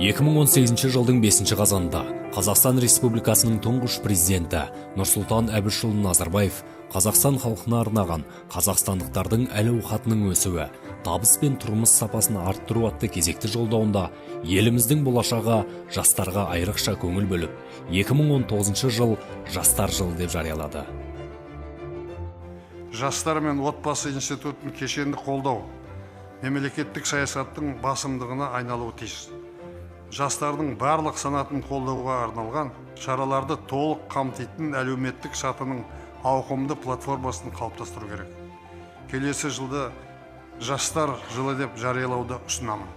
2018 жылдың 5 қазанында Қазақстан Республикасының тұңғыш президенті Нұрсұлтан Әбішұлы Назарбаев Қазақстан халқына арнаған қазақстандықтардың әл-ауқатының өсуі, табыс пен тұрмыс сапасын арттыру атты кезекті жолдауында еліміздің болашағы жастарға айрықша көңіл бөліп, 2019 жыл жастар жылы деп жариялады. Жастар мен отбасы институтын кешенді қолдау мемлекеттік саясаттың басымдығына айналуы тиіс. Жастардың барлық санатын қолдауға арналған шараларды толық қамтитын әлеуметтік сатының ауқымды платформасын қалыптастыру керек. Келесі жылды жастар жылы деп жариялауды ұсынамын.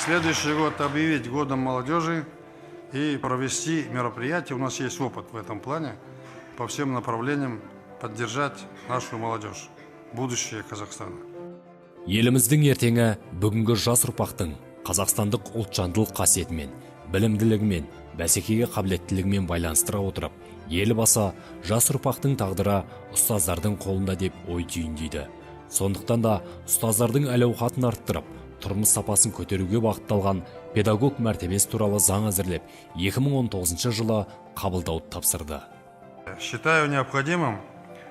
Следующий год объявить годом молодежи и провести мероприятия. У нас есть опыт в этом плане по всем направлениям поддержать нашу молодежь, будущее Казахстана. Еліміздің ертеңі бүгінгі жас ұрпақтың қазақстандық ұлтжандылық қасиетімен, білімділігімен, бәсекеге қабілеттілігімен байланыстыра отырып, елбасы жас ұрпақтың тағдыры ұстаздардың қолында деп ой түйіндейді. Сондықтан да ұстаздардың әл-ауқатын арттырып, тұрмыс сапасын көтеруге бағытталған педагог мәртебесі туралы заң әзірлеп, 2019 жылы қабылдауды тапсырды. Считаю необходимым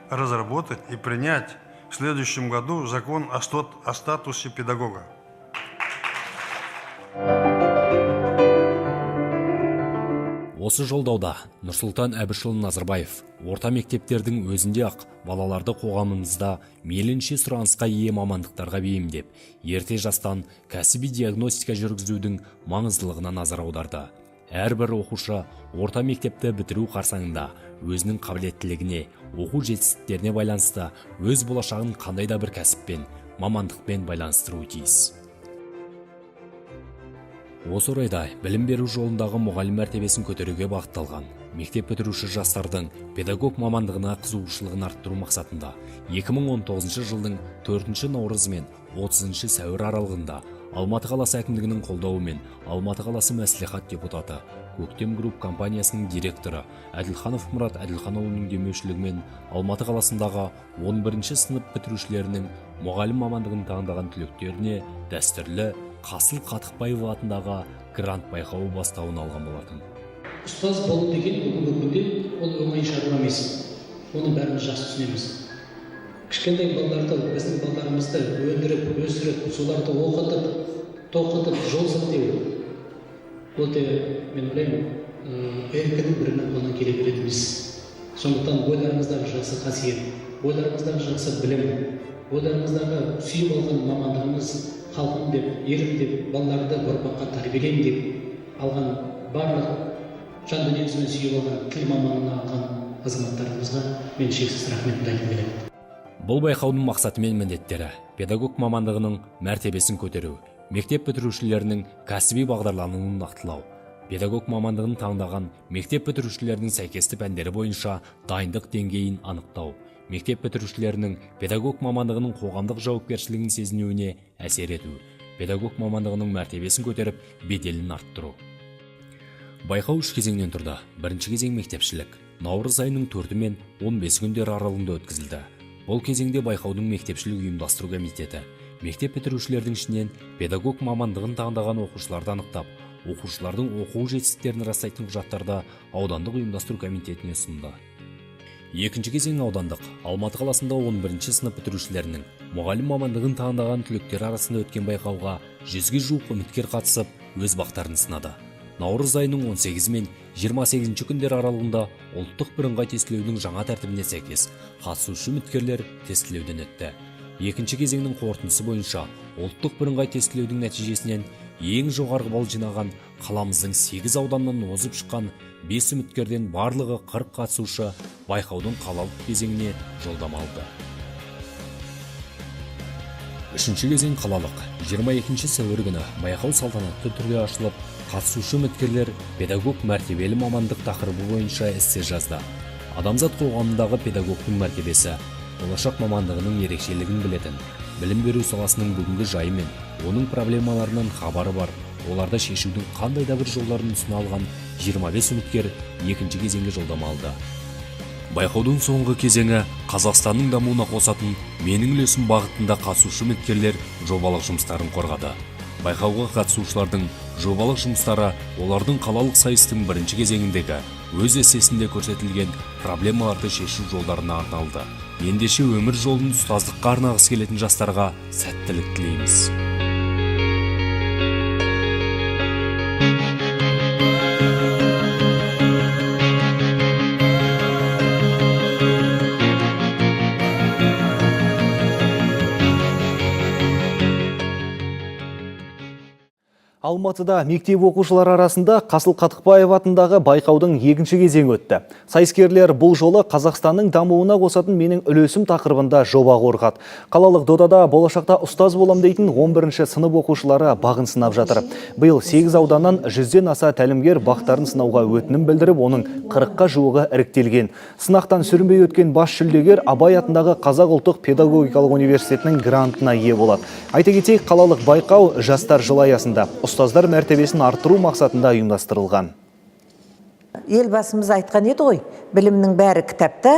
разработать и принять в следующем году закон о статусе педагога. Осы жолдауда Нұрсұлтан Әбішұлы Назарбаев орта мектептердің өзінде ақ балаларды қоғамымызда мейлінше сұранысқа ие мамандықтарға бейімдеп, ерте жастан кәсіби диагностика жүргізудің маңыздылығына назар аударды. Әрбір оқушы орта мектепті бітіру қарсаңында өзінің қабілеттілігіне, оқу жетістіктеріне байланысты өз болашағын қандай да бір кәсіппен, мамандықпен байланыстыруы тиіс. Осы орайда білім беру жолындағы мұғалім мәртебесін көтеруге бағытталған мектеп бітіруші жастардың педагог мамандығына қызығушылығын арттыру мақсатында 2019 жылдың 4 наурыз мен 30 сәуір аралығында Алматы қаласы әкімдігінің қолдауымен Алматы қаласы мәслихат депутаты, Көктем Групп компаниясының директоры Әділханов Мұрат Әділханұлының демеушілігімен Алматы қаласындағы 11 сынып бітірушілерінің мұғалім мамандығын таңдаған түлектеріне дәстүрлі Қасыл Қатықбаев атындағы грант байқауы бастауын алған болатын. Ұстаз болу деген бүгінгі күнде ол оңай шаруа емес. Оны бәріміз жақсы түсінеміз. Кішкентай балаларды, біздің балаларымызды өндіріп, өсіріп, соларды оқытып, тоқытып, жол сілтеу. Ол де, мен ойлаймын, еркінің бірінің қолынан келе беретін емес. Сондықтан бойларыңыздағы жақсы қасиет, бойларыңыздағы жақсы білім, бойларыңыздағы сүйіп алған мамандығымыз халқым деп, ерім деп, балаларды ұрпаққа тәрбиелеймін деп алған барлық жан дүниесімен сүйіп алған тіл маманына алған азаматтарымызға мен шексіз рахметімді айтқым келеді. Бұл байқаудың мақсаты мен міндеттері педагог мамандығының мәртебесін көтеру, мектеп бітірушілерінің кәсіби бағдарлануын нақтылау, педагог мамандығын таңдаған мектеп бітірушілерінің сәйкесті пәндері бойынша дайындық деңгейін анықтау, мектеп бітірушілерінің педагог мамандығының қоғамдық жауапкершілігін сезінуіне әсер ету, педагог мамандығының мәртебесін көтеріп, беделін арттыру. Байқау 3 кезеңнен тұрды. Бірінші кезең мектепшілік. Наурыз айының 4 мен 15 күндер аралығында өткізілді. Бұл кезеңде байқаудың мектепшілік ұйымдастыру комитеті мектеп бітірушілердің ішінен педагог мамандығын таңдаған оқушыларды анықтап, оқушылардың оқу жетістіктерін растайтын құжаттарды аудандық ұйымдастыру комитетіне ұсынды. Екінші кезең аудандық. Алматы қаласында 11 сынып бітірушілерінің мұғалім мамандығын таңдаған түлектер арасында өткен байқауға 100-ге жуық үміткер қатысып, өз бақтарын сынады. Наурыз айының 18 мен 28 күндер аралығында ұлттық бірыңғай тестілеудің жаңа тәртібіне сәйкес қатысушы үміткерлер тестілеуден өтті. Екінші кезеңнің қорытындысы бойынша ұлттық бірыңғай тестілеудің нәтижесінен ең жоғарғы балл жинаған қаламыздың 8 ауданнан озып шыққан 5 үміткерден барлығы 40 қатысушы байқаудың қалалық кезеңіне жолдама алды. Үшінші кезең қалалық. 22 сәуір күні байқау салтанатты түрде ашылып, қатысушы үміткерлер педагог мәртебелі мамандық тақырыбы бойынша эссе жазды. Адамзат қоғамындағы педагогтың мәртебесі, болашақ мамандығының ерекшелігін білетін, білім беру саласының бүгінгі жайы мен оның проблемаларынан хабары бар, оларды шешудің қандай да бір жолдарын ұсына алған 25 үміткер екінші кезеңге жолдама алды. Байқаудың соңғы кезеңі Қазақстанның дамуына қосатын менің үлесім бағытында қатысушы үміткерлер жобалық жұмыстарын қорғады. Байқауға қатысушылардың жобалық жұмыстары олардың қалалық сайыстың бірінші кезеңіндегі өз эссесінде көрсетілген проблемаларды шешу жолдарына арналды. Ендеше өмір жолын ұстаздыққа арнағысы келетін жастарға сәттілік тілейміз. Алматыда мектеп оқушылары арасында Қасыл Қатықбаев атындағы байқаудың екінші кезеңі өтті. Сайыскерлер бұл жолы Қазақстанның дамуына қосатын менің үлесім тақырыбында жоба қорғады. Қалалық додада болашақта ұстаз болам дейтін 11-ші сынып оқушылары бағын сынап жатыр. Биыл 8 ауданнан 100-ден аса тәлімгер бақтарын сынауға өтінім білдіріп, оның 40-қа жуығы іріктелген. Сынақтан сүрінбей өткен бас жүлдегер Абай атындағы Қазақ ұлттық педагогикалық университетінің грантына ие болады. Айта кетейік, қалалық байқау жастар жылы аясында ұстаздар мәртебесін арттыру мақсатында ұйымдастырылған. Елбасымыз айтқан еді ғой, білімнің бәрі кітапта,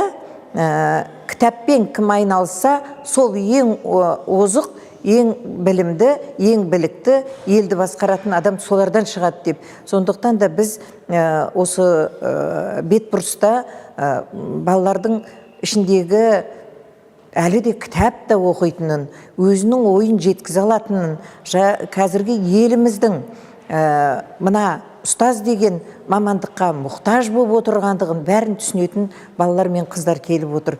кітаппен кім айналысса, сол ең озық, ең білімді, ең білікті, елді басқаратын адам солардан шығады деп. Сондықтан да біз осы бетбұрыста балалардың ішіндегі әлі де кітап та оқитынын, өзінің ойын жеткізе алатынын, қазіргі еліміздің мына ұстаз деген мамандыққа мұқтаж болып отырғандығын бәрін түсінетін балалар мен қыздар келіп отыр.